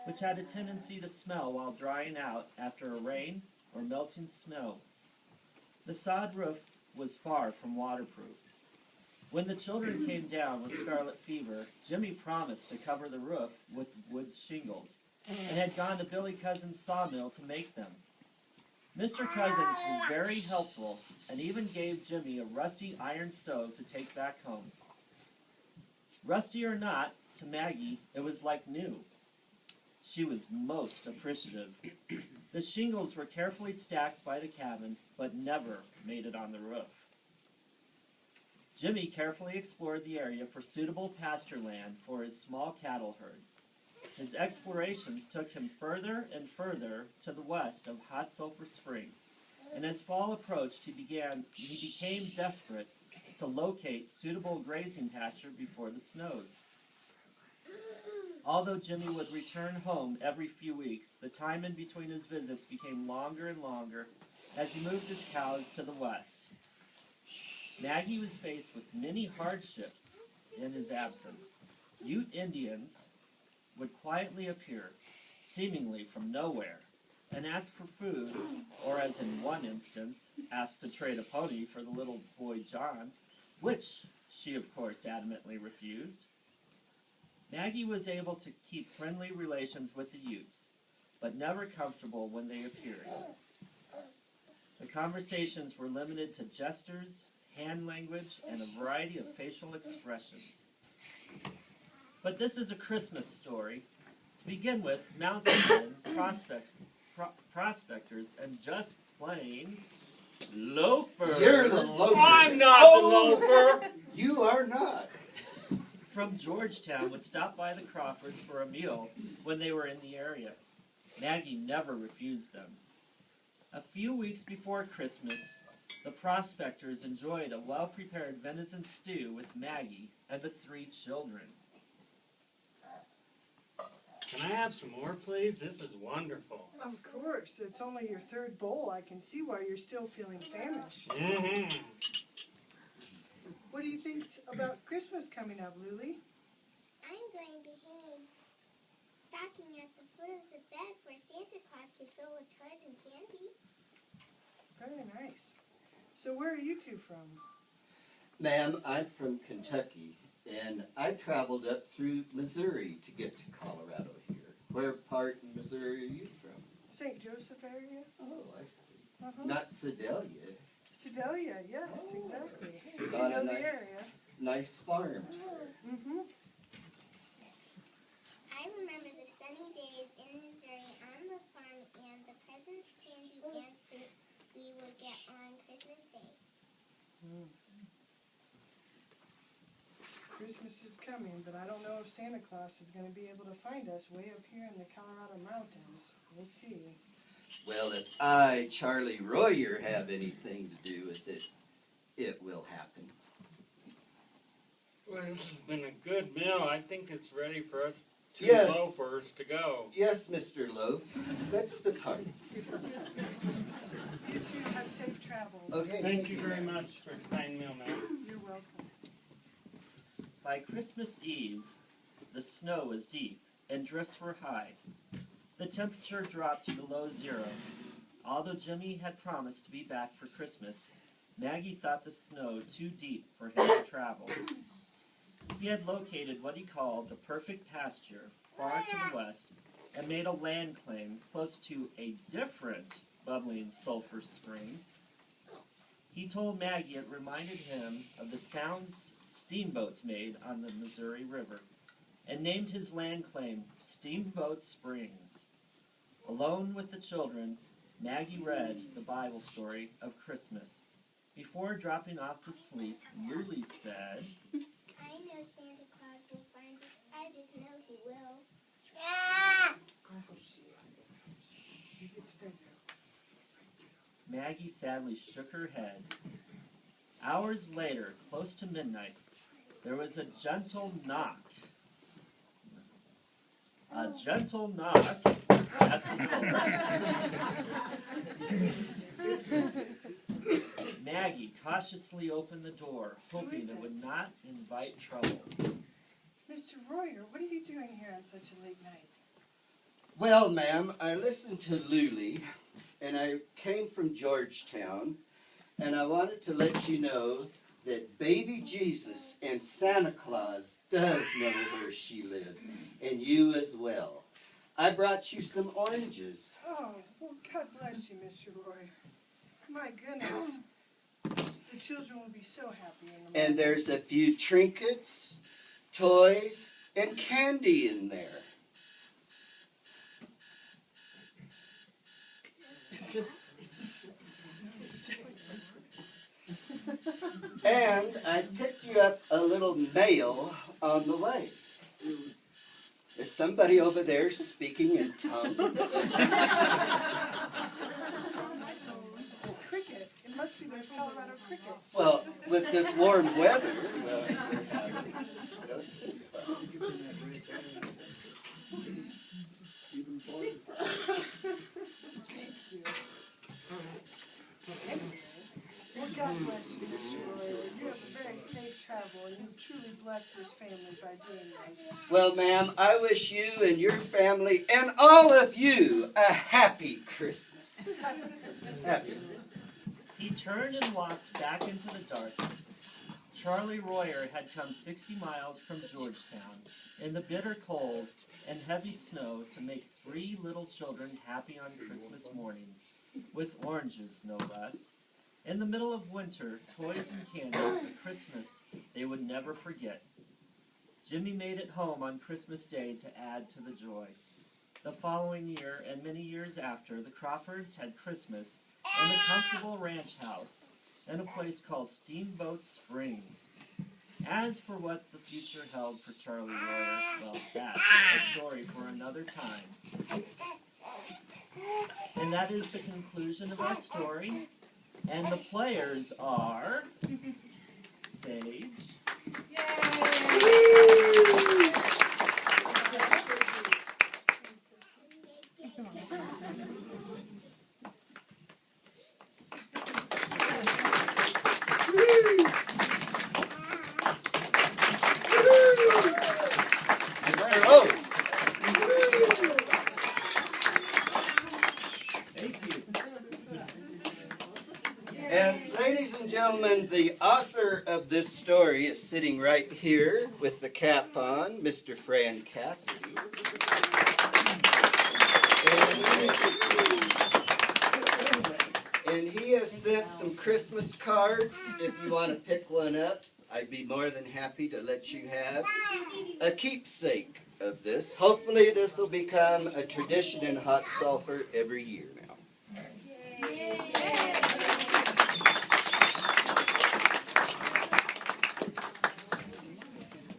which had a tendency to smell while drying out after a rain or melting snow. The sod roof was far from waterproof. When the children came down with scarlet fever, Jimmy promised to cover the roof with wood shingles, and had gone to Billy Cousins' sawmill to make them. Mr. Cousins was very helpful, and even gave Jimmy a rusty iron stove to take back home. Rusty or not, to Maggie, it was like new. She was most appreciative. The shingles were carefully stacked by the cabin, but never made it on the roof. Jimmy carefully explored the area for suitable pasture land for his small cattle herd. His explorations took him further and further to the west of Hot Sulphur Springs, and as fall approached, he became desperate to locate suitable grazing pasture before the snows. Although Jimmy would return home every few weeks, the time in between his visits became longer and longer as he moved his cows to the west. Maggie was faced with many hardships in his absence. Ute Indians would quietly appear, seemingly from nowhere, and ask for food, or as in one instance, ask to trade a pony for the little boy John, which she of course adamantly refused. Maggie was able to keep friendly relations with the Utes, but never comfortable when they appeared. The conversations were limited to gestures, hand language, and a variety of facial expressions. But this is a Christmas story. To begin with, mountain men, prospectors, and just plain loafers. You're the loafer. I'm not the loafer. You are not. From Georgetown would stop by the Crawfords for a meal when they were in the area. Maggie never refused them. A few weeks before Christmas, the prospectors enjoyed a well-prepared venison stew with Maggie and the 3 children. Can I have some more, please? This is wonderful. Of course. It's only your 3rd bowl. I can see why you're still feeling famished. Mm-hmm. What do you think about Christmas coming up, Lily? I'm going to hang stocking at the foot of the bed for Santa Claus to fill with toys and candy. Very nice. So where are you two from? Ma'am, I'm from Kentucky, and I traveled up through Missouri to get to Colorado here. Where part in Missouri are you from? St. Joseph area? Oh, I see. Uh-huh. Not Sedalia. Sedalia, yes, exactly. You Got know a the nice, area. nice farms there. Mm-hmm. I remember the sunny days in Missouri on the farm and the presents, candy, and fruit we would get on Christmas Day. Christmas is coming, but I don't know if Santa Claus is going to be able to find us way up here in the Colorado mountains. We'll see. Well, if I, Charlie Royer, have anything to do with it, it will happen. Well, this has been a good meal. I think it's ready for us 2 Yes. loafers to go. Yes, Mr. Loaf. Let's depart. You two have safe travels. Okay. Thank you very much for the fine meal, ma'am. You're welcome. By Christmas Eve, the snow was deep and drifts were high. The temperature dropped to below 0. Although Jimmy had promised to be back for Christmas, Maggie thought the snow too deep for him to travel. He had located what he called the perfect pasture far to the west and made a land claim close to a different bubbling sulfur spring. He told Maggie it reminded him of the sounds steamboats made on the Missouri River, and named his land claim Steamboat Springs. Alone with the children, Maggie read the Bible story of Christmas. Before dropping off to sleep, Lily said, I know Santa Claus will find us. I just know he will. You get to bed now. Maggie sadly shook her head. Hours later, close to midnight, there was a gentle knock. A gentle knock at the door. Maggie cautiously opened the door, hoping it would not invite trouble. Mr. Royer, what are you doing here on such a late night? Well, ma'am, I listened to Luli, and I came from Georgetown, and I wanted to let you know that baby Jesus and Santa Claus does know where she lives, and you as well. I brought you some oranges. Oh, well, God bless you, Mr. Roy. My goodness. The children will be so happy in the morning. And there's a few trinkets, toys, and candy in there. And I picked you up a little mail on the way. Is somebody over there speaking in tongues? It's a cricket. It must be those Colorado crickets. Well, with this warm weather, I don't see. Well, God bless you, Mr. Roy. You have a very safe travel, and you truly bless this family by doing this. Well, ma'am, I wish you and your family and all of you a happy Christmas. Happy Christmas. Happy. He turned and walked back into the darkness. Charlie Royer had come 60 miles from Georgetown in the bitter cold and heavy snow to make 3 little children happy on Christmas morning, with oranges no less. In the middle of winter, toys and candy for Christmas they would never forget. Jimmy made it home on Christmas Day to add to the joy. The following year, and many years after, the Crawfords had Christmas in a comfortable ranch house in a place called Steamboat Springs. As for what the future held for Charlie Royer, well, that's a story for another time. And that is the conclusion of our story. And the players are Sage, Mr. Oak. thank you. And ladies and gentlemen, the author of this story is sitting right here with the cap on, Mr. Fran Cassidy. And he has sent some Christmas cards. If you want to pick one up, I'd be more than happy to let you have a keepsake of this. Hopefully this will become a tradition in Hot Sulphur every year now.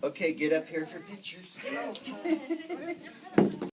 Okay, get up here for pictures.